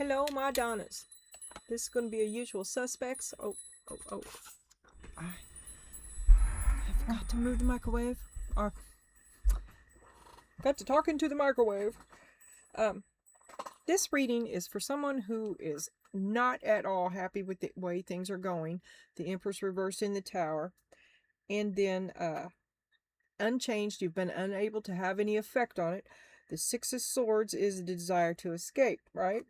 Hello, my Donnas. This is going to be a usual suspects. Oh. I forgot to move the microwave. Or got to talk into the microwave. This reading is for someone who is not at all happy with the way things are going. The Empress reversed in the Tower. And then unchanged, you've been unable to have any effect on it. The Six of Swords is the desire to escape, right?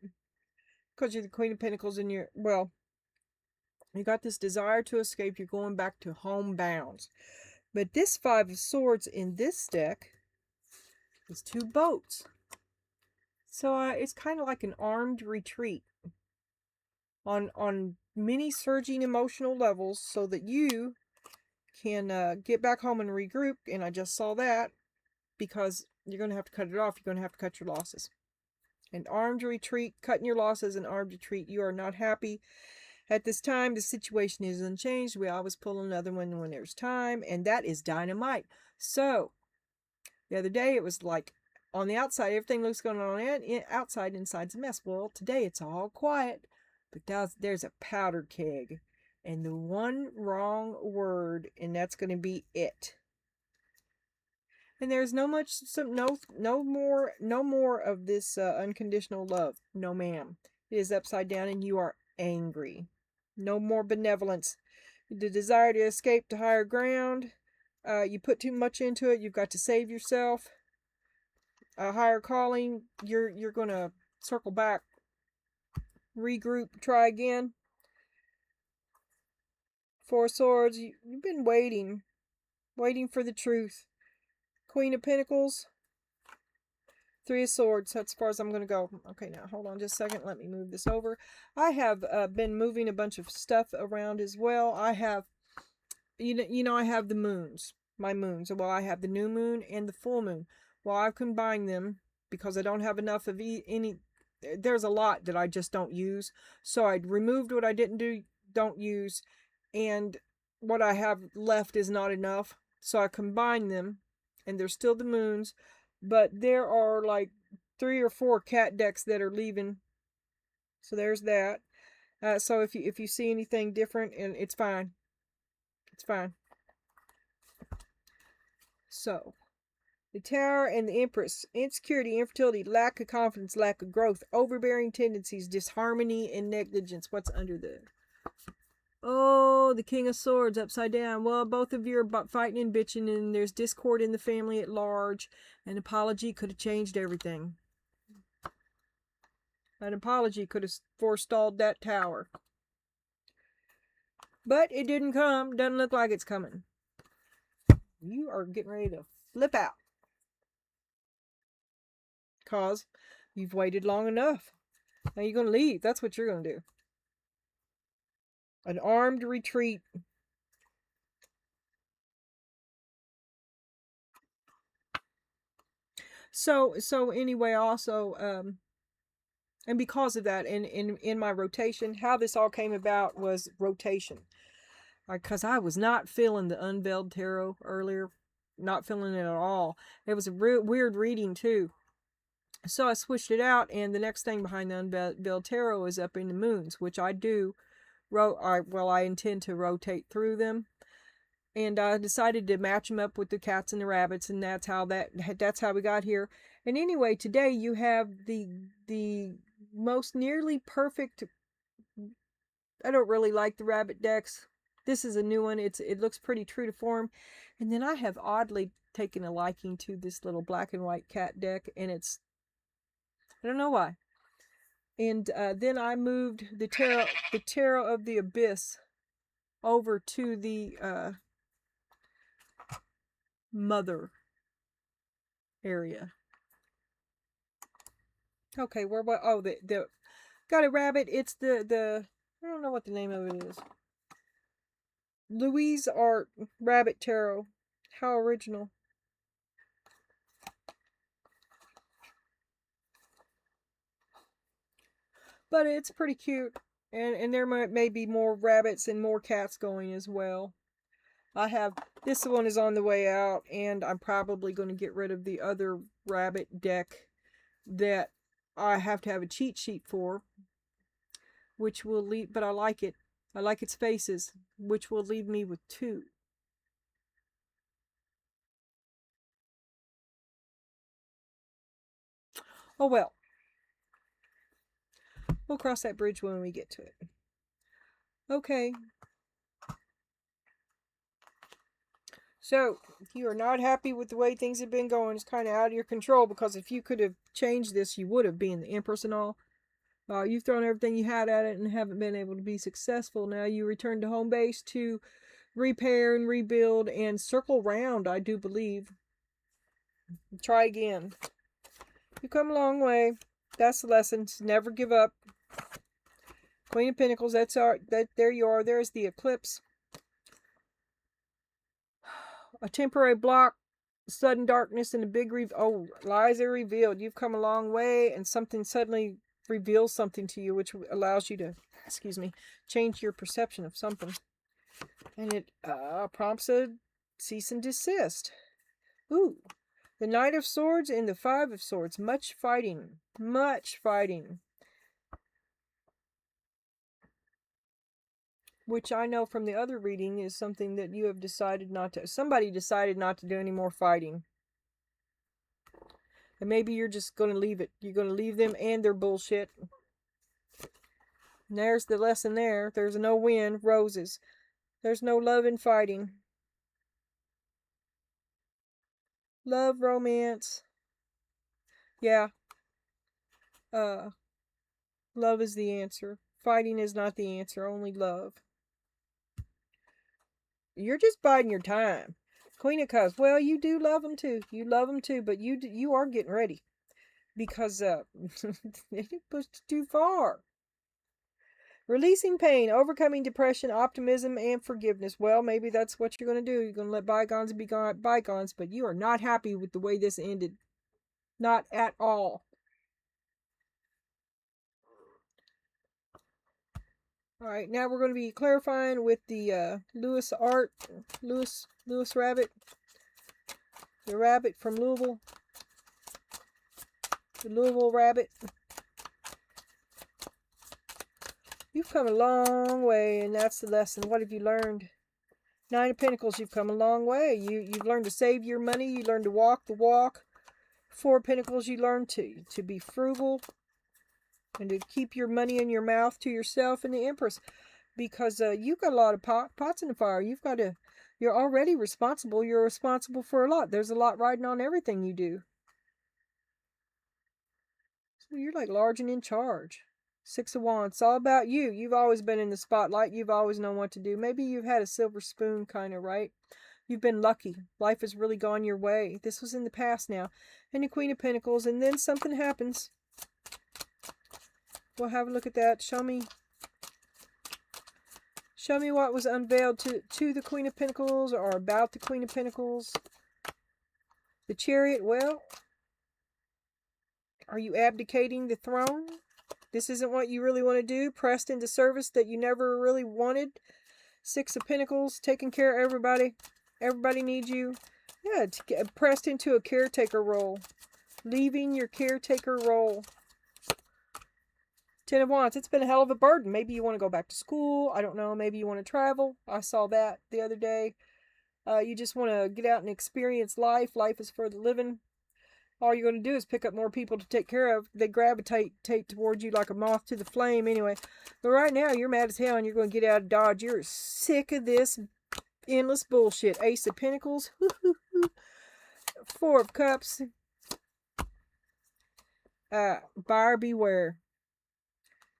Because you're the Queen of Pentacles and you got this desire to escape. You're going back to home bounds. But this Five of Swords in this deck is two boats. So it's kind of like an armed retreat on many surging emotional levels so that you can get back home and regroup. And I just saw that because you're going to have to cut it off. You're going to have to cut your losses. An armed retreat, cutting your losses, an armed retreat. You are not happy. At this time, the situation is unchanged. We always pull another one when there's time, and that is dynamite. So, the other day, it was like, on the outside, everything looks going on outside, inside's a mess. Well, today, it's all quiet, but there's a powder keg, and the one wrong word, and that's going to be it. And there's no more of this unconditional love. No, ma'am. It is upside down, and you are angry. No more benevolence. The desire to escape to higher ground. You put too much into it. You've got to save yourself. A higher calling. You're gonna circle back, regroup, try again. Four of Swords. You've been waiting for the truth. Queen of Pentacles. Three of Swords. That's as far as I'm going to go. Okay, now hold on just a second. Let me move this over. I have been moving a bunch of stuff around as well. I have, I have the moons. My moons. Well, I have the new moon and the full moon. Well, I've combined them because I don't have enough of any. There's a lot that I just don't use. So I removed what I don't use. And what I have left is not enough. So I combined them. And they're still the moons. But there are like 3 or 4 cat decks that are leaving. So there's that. So if you see anything different, and it's fine. It's fine. So, the Tower and the Empress. Insecurity, infertility, lack of confidence, lack of growth, overbearing tendencies, disharmony, and negligence. What's under there? Oh, the King of Swords upside down. Well, both of you are fighting and bitching, and there's discord in the family at large. An apology could have changed everything. An apology could have forestalled that tower. But it didn't come. Doesn't look like it's coming. You are getting ready to flip out. Because you've waited long enough. Now you're going to leave. That's what you're going to do. An armed retreat. So anyway, also, and because of that, in my rotation, how this all came about was rotation. Because I was not feeling the Unveiled Tarot earlier. Not feeling it at all. It was a weird reading, too. So I switched it out, and the next thing behind the Unveiled Tarot is up in the moons, which I do. I intend to rotate through them. And I decided to match them up with the cats and the rabbits, and that's how we got here. And anyway, today you have the most nearly perfect. I don't really like the rabbit decks. This is a new one. It looks pretty true to form. And then I have oddly taken a liking to this little black and white cat deck, and I don't know why. And then I moved the Tarot of the Abyss over to the Mother area. Okay, what? Oh, the got a rabbit. It's the I don't know what the name of it is. Louise Art Rabbit Tarot. How original. But it's pretty cute. And there may be more rabbits and more cats going as well. This one is on the way out, and I'm probably going to get rid of the other rabbit deck that I have to have a cheat sheet for which will leave, but I like it. I like its faces, which will leave me with 2. Oh well. We'll cross that bridge when we get to it. Okay. So, you are not happy with the way things have been going. It's kind of out of your control, because if you could have changed this, you would have been the Empress and all. You've thrown everything you had at it and haven't been able to be successful. Now you return to home base to repair and rebuild and circle round, I do believe. Try again. You've come a long way. That's the lesson. Never give up. Queen of Pentacles, there you are. There's the eclipse. A temporary block, sudden darkness, and a big lies are revealed. You've come a long way, and something suddenly reveals something to you, which allows you to, change your perception of something. And it prompts a cease and desist. Ooh. The Knight of Swords and the Five of Swords. Much fighting. Much fighting. Which I know from the other reading is something that you have decided not to. Somebody decided not to do any more fighting. And maybe you're just going to leave it. You're going to leave them and their bullshit. And there's the lesson there. There's no win. Roses. There's no love in fighting. Love, romance. Yeah. Love is the answer. Fighting is not the answer. Only love. You're just biding your time. Queen of Cups. Well, you do love them too. You love them too, but you are getting ready. Because they pushed too far. Releasing pain, overcoming depression, optimism, and forgiveness. Well, maybe that's what you're going to do. You're going to let bygones be bygones, but you are not happy with the way this ended. Not at all. Alright, now we're going to be clarifying with the Lewis rabbit. The rabbit from Louisville. The Louisville rabbit. You've come a long way, and that's the lesson. What have you learned? 9 of Pentacles, you've come a long way. You've learned to save your money. You learned to walk the walk. 4 of Pentacles, you learned to be frugal and to keep your money in your mouth to yourself. And the Empress, because you've got a lot of pots in the fire. You're already responsible. You're responsible for a lot. There's a lot riding on everything you do. So you're like large and in charge. 6 of Wands, it's all about you. You've always been in the spotlight. You've always known what to do. Maybe you've had a silver spoon kind of, right? You've been lucky. Life has really gone your way. This was in the past now. And the Queen of Pentacles, and then something happens. We'll have a look at that. Show me what was unveiled to the Queen of Pentacles, or about the Queen of Pentacles. The Chariot, well, are you abdicating the throne? This isn't what you really want to do. Pressed into service that you never really wanted. 6 of Pentacles, taking care of everybody. Everybody needs you. Yeah, pressed into a caretaker role. Leaving your caretaker role. 10 of Wands, it's been a hell of a burden. Maybe you want to go back to school. I don't know. Maybe you want to travel. I saw that the other day. You just want to get out and experience life. Life is for the living. All you're going to do is pick up more people to take care of. They gravitate towards you like a moth to the flame anyway. But right now, you're mad as hell and you're going to get out of Dodge. You're sick of this endless bullshit. Ace of Pentacles. 4 of Cups. Buyer beware.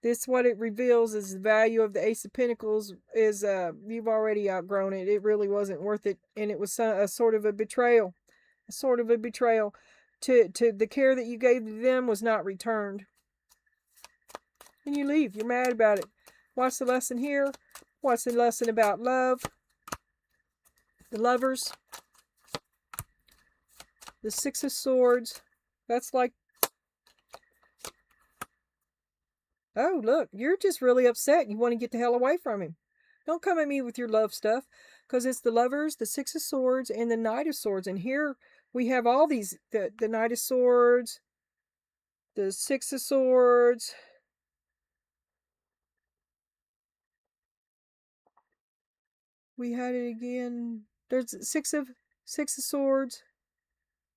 This, what it reveals is the value of the Ace of Pentacles is you've already outgrown it. It really wasn't worth it. And it was a sort of a betrayal. A sort of a betrayal. To the care that you gave to them was not returned. And you leave. You're mad about it. What's the lesson here? What's the lesson about love? The Lovers. The 6 of Swords. That's like... Oh, look. You're just really upset. You want to get the hell away from him. Don't come at me with your love stuff. Because it's the Lovers, the 6 of Swords, and the Knight of Swords. And here... we have all these, the Knight of Swords, the 6 of Swords, We had it again. There's six of swords.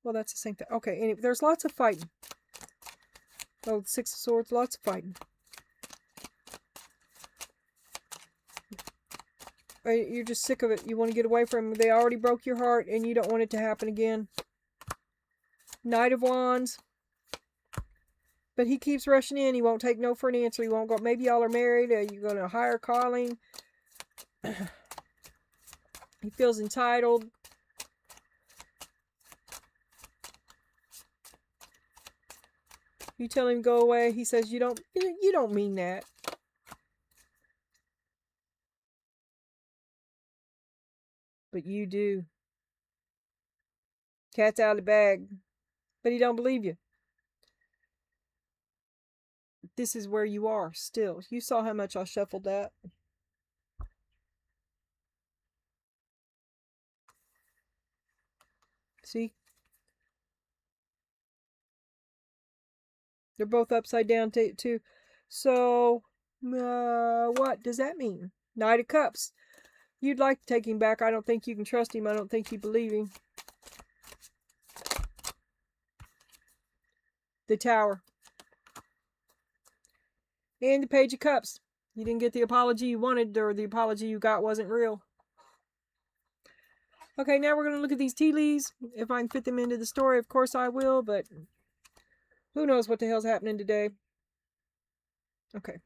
Well, that's the same thing. Okay, anyway, there's lots of fighting. Oh, six of swords, lots of fighting. You're just sick of it. You want to get away from them. They already broke your heart, and you don't want it to happen again. Knight of Wands. But he keeps rushing in. He won't take no for an answer. He won't go. Maybe y'all are married. You're going to hire calling. He feels entitled. You tell him go away. He says you don't mean that. But you do. Cat's out of the bag. But he don't believe you. This is where you are still. You saw how much I shuffled that. See? They're both upside down too. So, what does that mean? Knight of Cups. You'd like to take him back. I don't think you can trust him. I don't think you believe him. The Tower. And the Page of Cups. You didn't get the apology you wanted, or the apology you got wasn't real. Okay, now we're going to look at these tea leaves. If I can fit them into the story, of course I will, but who knows what the hell's happening today. Okay.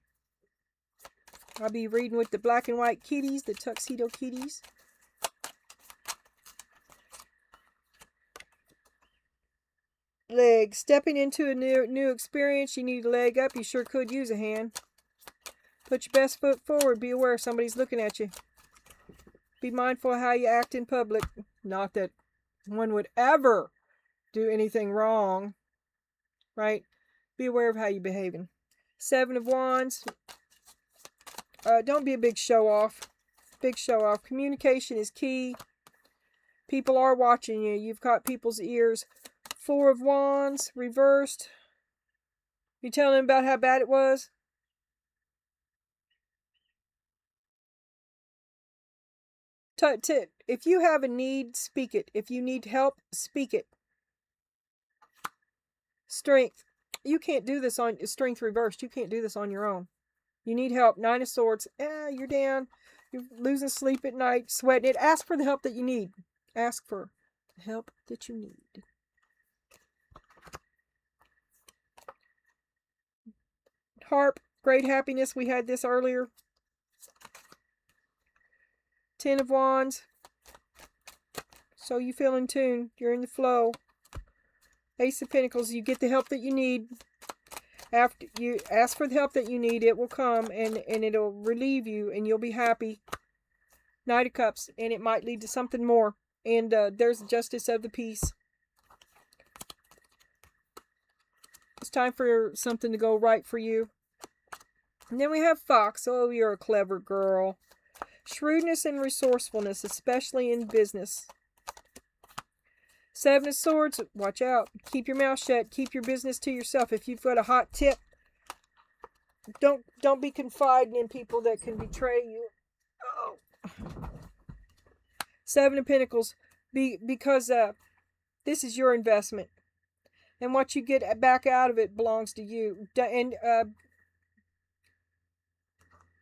I'll be reading with the black and white kitties, the tuxedo kitties. Leg. Stepping into a new experience. You need a leg up. You sure could use a hand. Put your best foot forward. Be aware somebody's looking at you. Be mindful of how you act in public. Not that one would ever do anything wrong. Right? Be aware of how you're behaving. Seven of Wands. Don't be a big show-off. Big show-off. Communication is key. People are watching you. You've caught people's ears. Four of Wands. Reversed. You telling them about how bad it was? If you have a need, speak it. If you need help, speak it. Strength. You can't do this on strength reversed. You can't do this on your own. You need help. Nine of Swords. You're down. You're losing sleep at night, sweating it. Ask for the help that you need. Ask for the help that you need. Harp. Great happiness. We had this earlier. Ten of Wands. So you feel in tune. You're in the flow. Ace of Pentacles. You get the help that you need. After you ask for the help that you need, it will come and it'll relieve you and you'll be happy. Knight of Cups. And it might lead to something more. And there's the Justice of the Peace. It's time for something to go right for you. And then we have Fox. Oh, you're a clever girl. Shrewdness and resourcefulness, especially in business. Seven of Swords. Watch out. Keep your mouth shut. Keep your business to yourself. If you've got a hot tip, don't be confiding in people that can betray you. Oh. Seven of Pentacles. Because this is your investment. And what you get back out of it belongs to you. And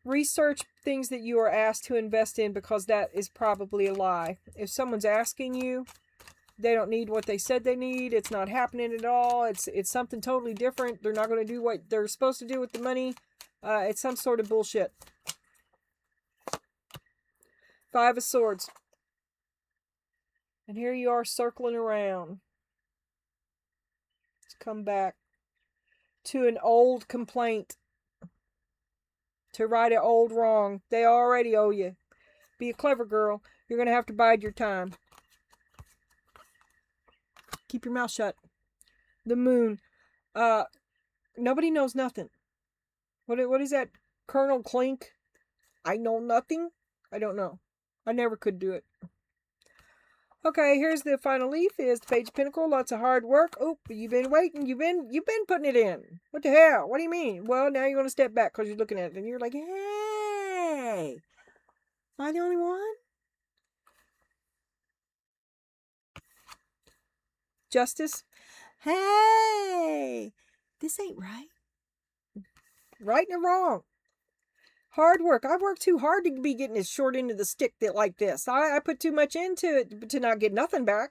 research things that you are asked to invest in, because that is probably a lie. If someone's asking you, they don't need what they said they need. It's not happening at all. It's something totally different. They're not going to do what they're supposed to do with the money. It's some sort of bullshit. Five of Swords. And here you are circling around. Let's come back to an old complaint. To right an old wrong. They already owe you. Be a clever girl. You're going to have to bide your time. Keep your mouth shut. The Moon. Nobody knows nothing. What is that? Colonel Clink? I know nothing? I don't know. I never could do it. Okay, here's the final leaf. Is the Page of Pentacles. Lots of hard work. Oh, you've been waiting. You've been putting it in. What the hell? What do you mean? Well, now you're going to step back because you're looking at it. And you're like, hey, am I the only one? justice. Hey, this ain't right. Right or wrong. Hard work. I worked too hard to be getting this short end of the stick like this. I put too much into it to not get nothing back.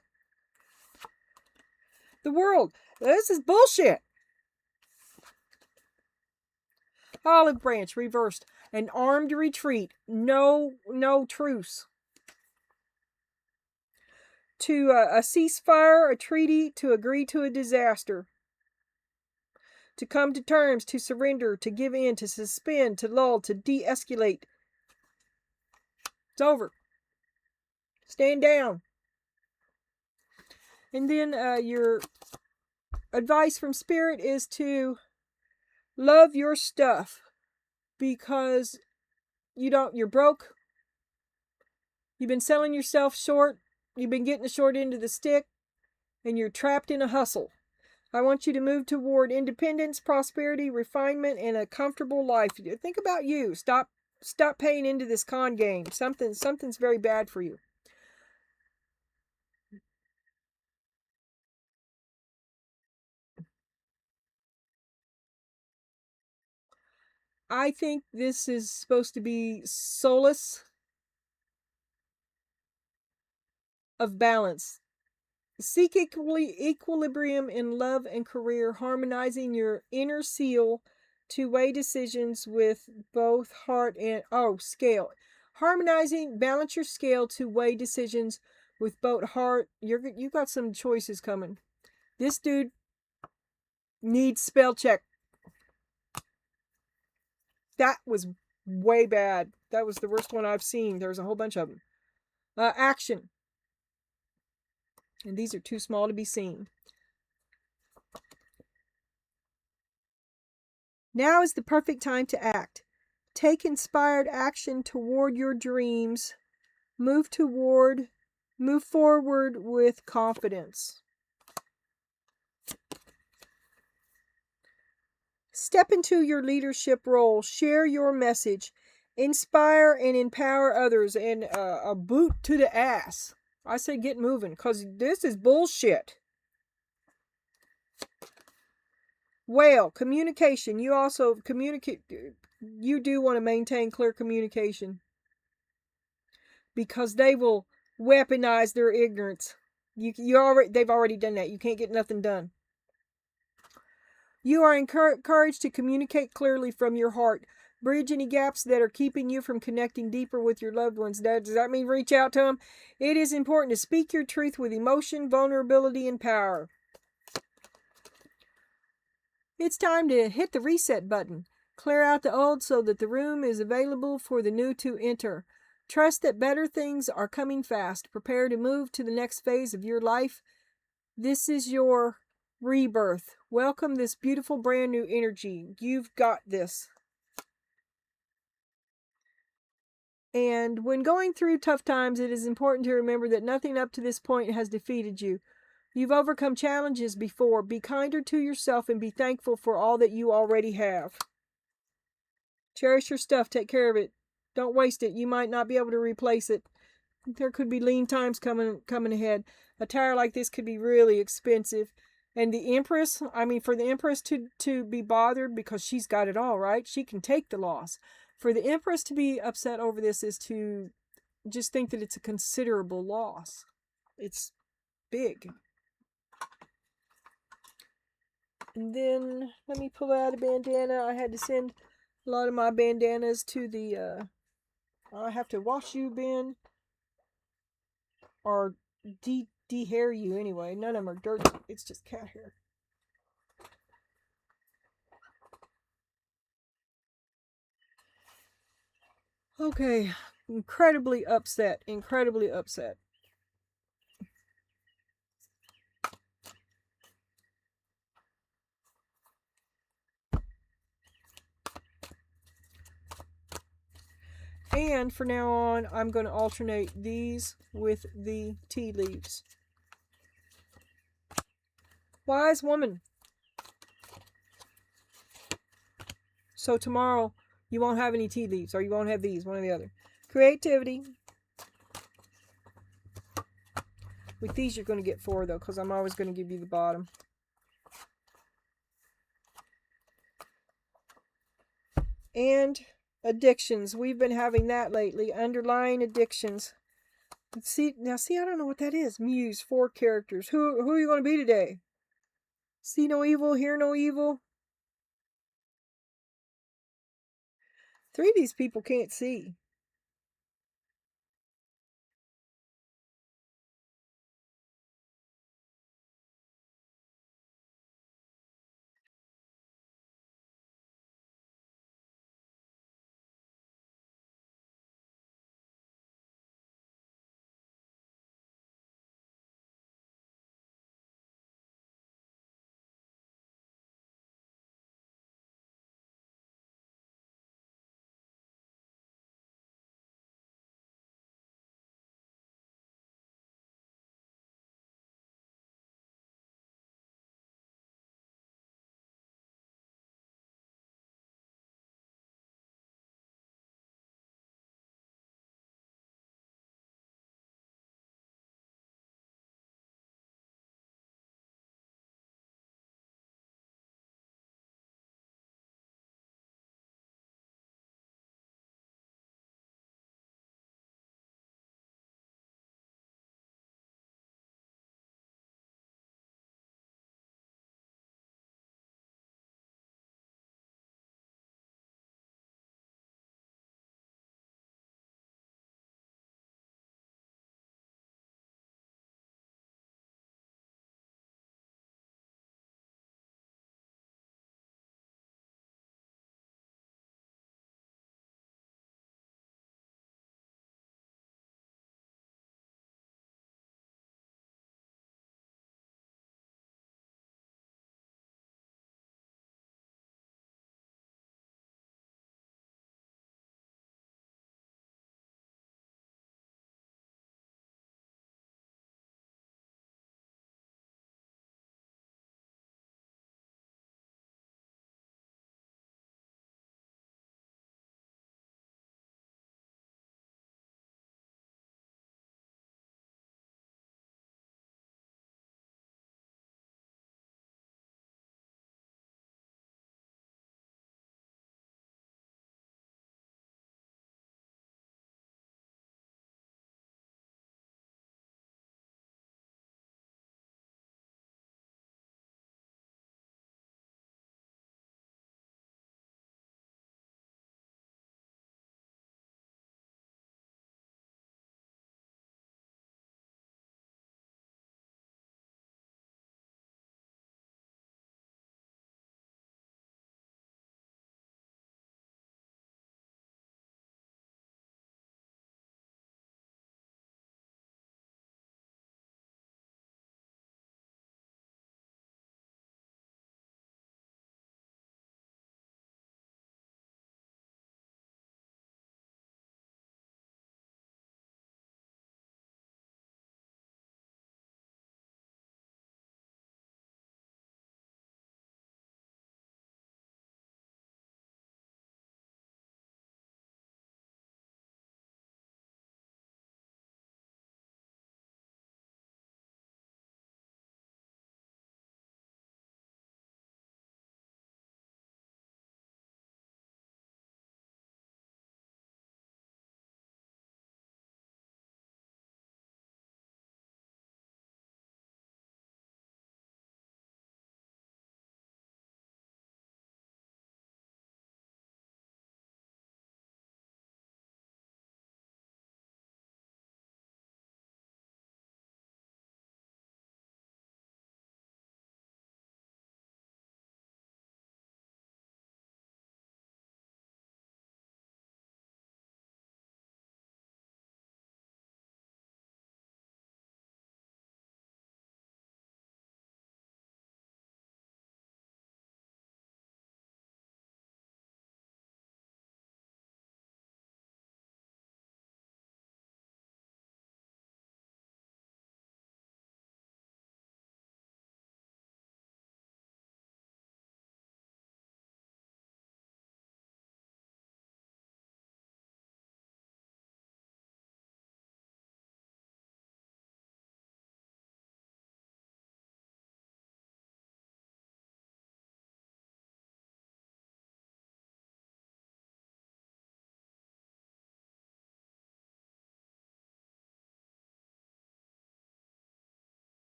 The world. This is bullshit. Olive branch reversed. An armed retreat. No truce. To a ceasefire, a treaty, to agree to a disaster. To come to terms, to surrender, to give in, to suspend, to lull, to de-escalate. It's over. Stand down. And then your advice from Spirit is to love your stuff, because you're broke. You've been selling yourself short. You've been getting the short end of the stick, and you're trapped in a hustle. I want you to move toward independence, prosperity, refinement, and a comfortable life. Think about you. Stop paying into this con game. Something's very bad for you. I think this is supposed to be solace of balance. Seek equilibrium in love and career, harmonizing your inner seal to weigh decisions with both heart and scale. Balance your scale to weigh decisions with both heart. You got some choices coming. This dude needs spell check. That was way bad. That was the worst one I've seen. There's a whole bunch of them. Action. And these are too small to be seen. Now is the perfect time to act. Take inspired action toward your dreams. Move forward with confidence. Step into your leadership role. Share your message. Inspire and empower others. And a boot to the ass. I say get moving, because this is bullshit. Whale, communication. You also communicate. You do want to maintain clear communication, because they will weaponize their ignorance. They've already done that. You can't get nothing done. You are encouraged to communicate clearly from your heart. Bridge any gaps that are keeping you from connecting deeper with your loved ones. Does that mean reach out to them? It is important to speak your truth with emotion, vulnerability, and power. It's time to hit the reset button. Clear out the old so that the room is available for the new to enter. Trust that better things are coming fast. Prepare to move to the next phase of your life. This is your rebirth. Welcome this beautiful brand new energy. You've got this. And when going through tough times, it is important to remember that nothing up to this point has defeated you. You've overcome challenges before. Be kinder to yourself and be thankful for all that you already have. Cherish your stuff. Take care of it. Don't waste it. You might not be able to replace it. There could be lean times coming ahead. A tire like this could be really expensive. And the Empress, for the Empress to be bothered because she's got it all, right? She can take the loss. For the Empress to be upset over this is to just think that it's a considerable loss. It's big. And then, let me pull out a bandana. I had to send a lot of my bandanas to the, I have to wash you bin. Or de-hair you anyway. None of them are dirty. It's just cat hair. Okay. Incredibly upset. Incredibly upset. And for now on, I'm going to alternate these with the tea leaves. Wise woman. So tomorrow, you won't have any tea leaves, or you won't have these, one or the other. Creativity. With these, you're going to get 4, though, because I'm always going to give you the bottom. And addictions. We've been having that lately. Underlying addictions. See, I don't know what that is. Muse, 4 characters. Who are you going to be today? See no evil, hear no evil. 3 of these people can't see.